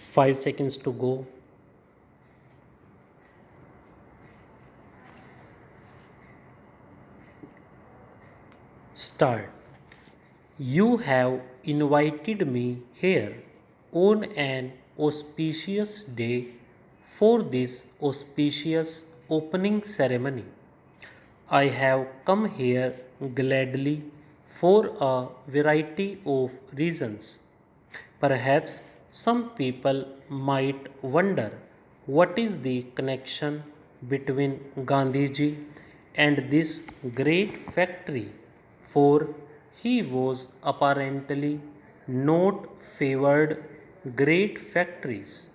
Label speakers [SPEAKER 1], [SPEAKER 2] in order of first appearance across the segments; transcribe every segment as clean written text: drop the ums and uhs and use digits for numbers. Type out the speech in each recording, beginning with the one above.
[SPEAKER 1] 5 seconds to go. Start. You have invited me here on an auspicious day for this auspicious opening ceremony. I have come here gladly for a variety of reasons. Perhaps some people might wonder what is the connection between Gandhiji and this great factory, for he was apparently not favored great factories.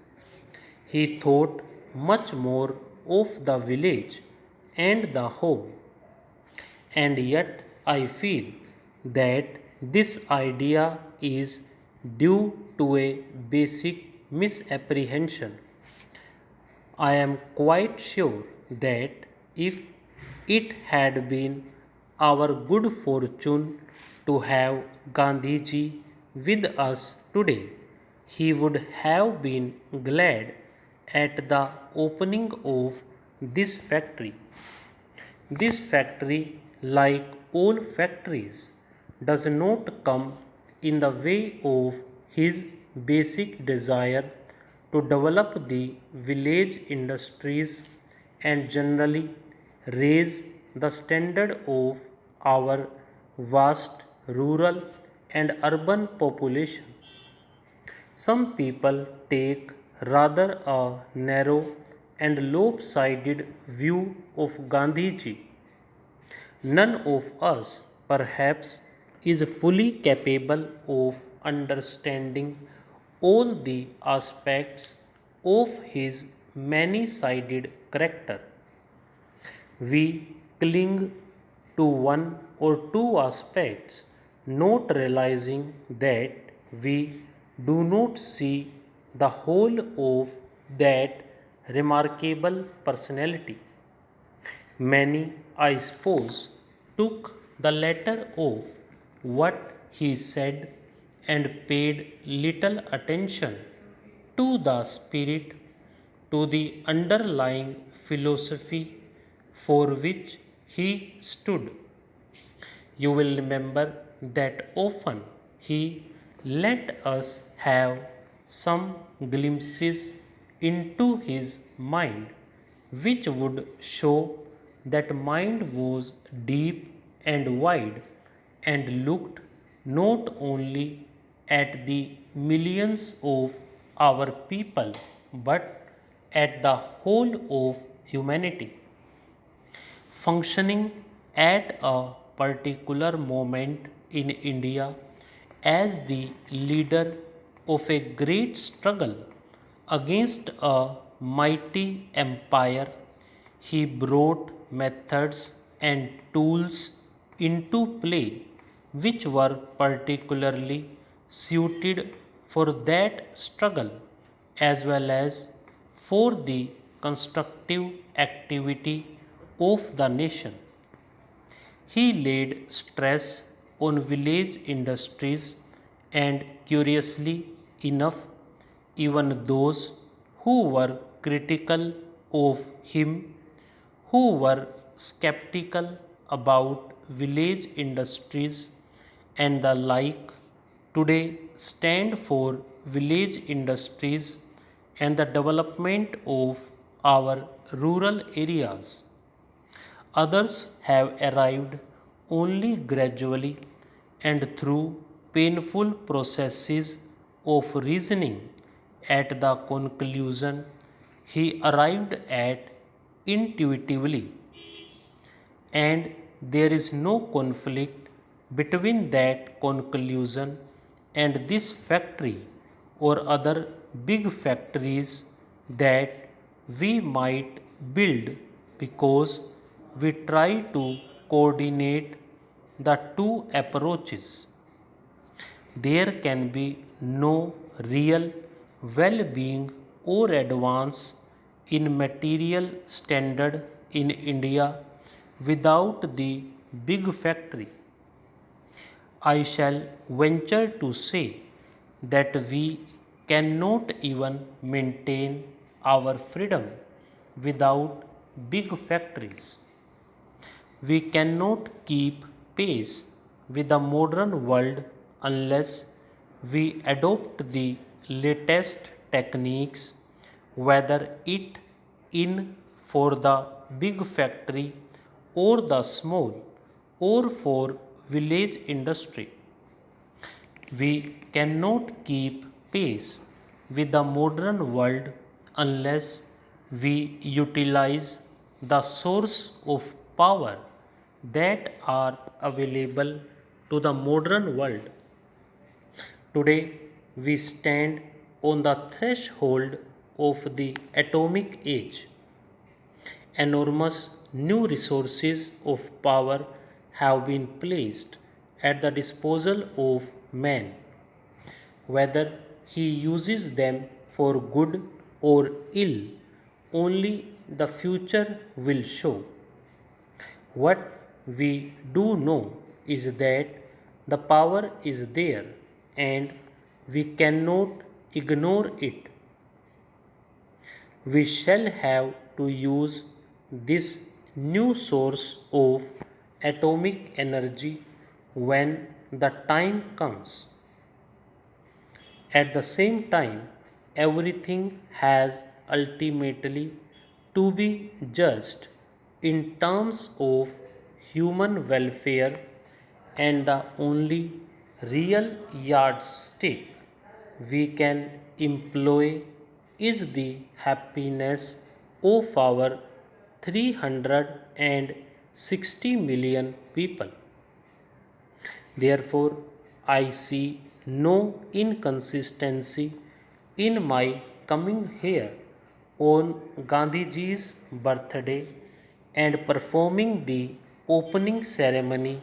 [SPEAKER 1] He thought much more of the village and the home. And yet, I feel that this idea is due to a basic misapprehension. I am quite sure that if it had been our good fortune to have Gandhiji with us today, he would have been glad at the opening of this factory. This factory, like all factories, does not come in the way of his basic desire to develop the village industries and generally raise the standard of our vast rural and urban population. Some people take rather a narrow and lopsided view of Gandhiji. None of us, perhaps, is fully capable of understanding all the aspects of his many sided character. We cling to one or two aspects, not realizing that we do not see the whole of that remarkable personality. Many, I suppose, took the letter of what he said and paid little attention to the spirit, to the underlying philosophy for which he stood. You will remember that often he let us have some glimpses into his mind, which would show that mind was deep and wide and looked not only at the millions of our people but at the whole of humanity functioning at a particular moment in India as the leader of a great struggle against a mighty empire. He brought methods and tools into play which were particularly suited for that struggle as well as for the constructive activity of the nation. He laid stress on village industries and, curiously enough, even those who were critical of him, who were skeptical about village industries and the like, today stand for village industries and the development of our rural areas. Others have arrived only gradually and through painful processes of reasoning at the conclusion he arrived at intuitively, and there is no conflict between that conclusion and this factory or other big factories that we might build, because we try to coordinate the two approaches. There can be no real well-being or advance in material standard in India without the big factory. I shall venture to say that we cannot even maintain our freedom without big factories. We cannot keep pace with the modern world unless we adopt the latest techniques, whether it in for the big factory or the small or for village industry. We cannot keep pace with the modern world unless we utilize the source of power that are available to the modern world. Today, we stand on the threshold of the atomic age. Enormous new resources of power have been placed at the disposal of man. Whether he uses them for good or ill, only the future will show. What we do know is that the power is there and we cannot ignore it. We shall have to use this new source of atomic energy when the time comes. At the same time, everything has ultimately to be judged in terms of human welfare, and the only real yardstick we can employ is the happiness of our 360 million people. Therefore, I see no inconsistency in my coming here on Gandhiji's birthday and performing the opening ceremony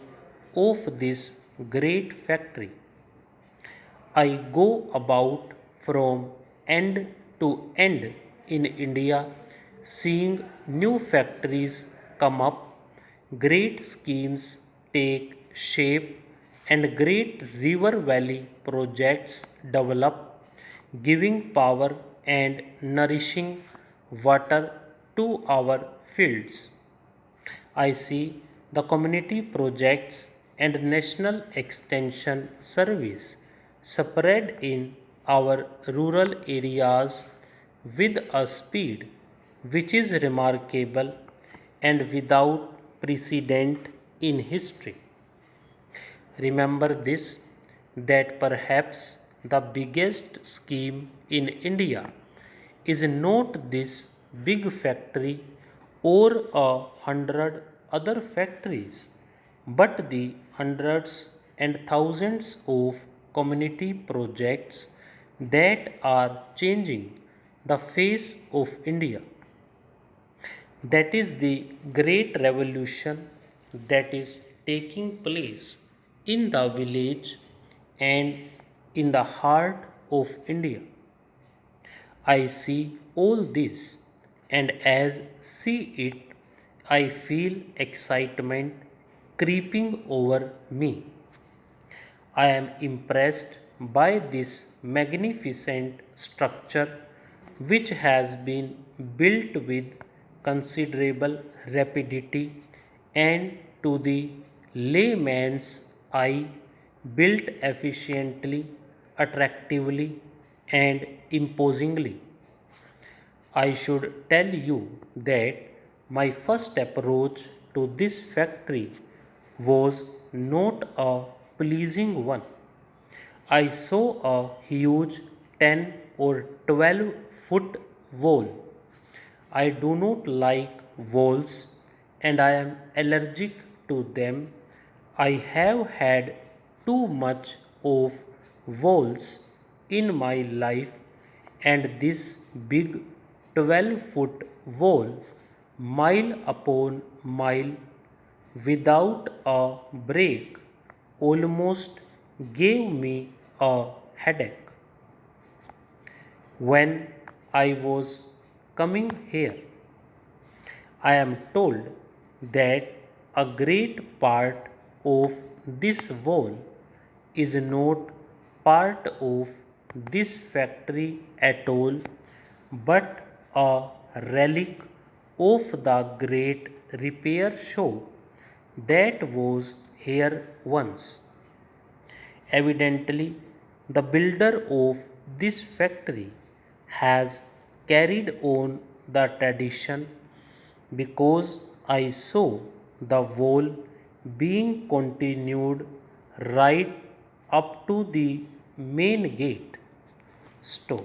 [SPEAKER 1] of this great factory. I go about from end to end in India, seeing new factories come up, great schemes take shape, and great river valley projects develop, giving power and nourishing water to our fields. I see the community projects and national extension service spread in our rural areas with a speed which is remarkable and without precedent in history. Remember this, that perhaps the biggest scheme in India is not this big factory or 100 other factories, but the hundreds and thousands of community projects that are changing the face of India. That is the great revolution that is taking place in the village and in the heart of India. I see all this, and as see it, I feel excitement creeping over me. I am impressed by this magnificent structure which has been built with considerable rapidity and, to the layman's eye, built efficiently, attractively, and imposingly. I should tell you that my first approach to this factory was not a pleasing one. I saw a huge 10 or 12-foot wall. I do not like walls and I am allergic to them. I have had too much of walls in my life, and this big 12-foot wall, mile upon mile, without a break, almost gave me a headache. When I was coming here, I am told that a great part of this wall is not part of this factory at all, but a relic of the great repair show that was here once. Evidently, the builder of this factory has carried on the tradition, because I saw the wall being continued right up to the main gate. Stop.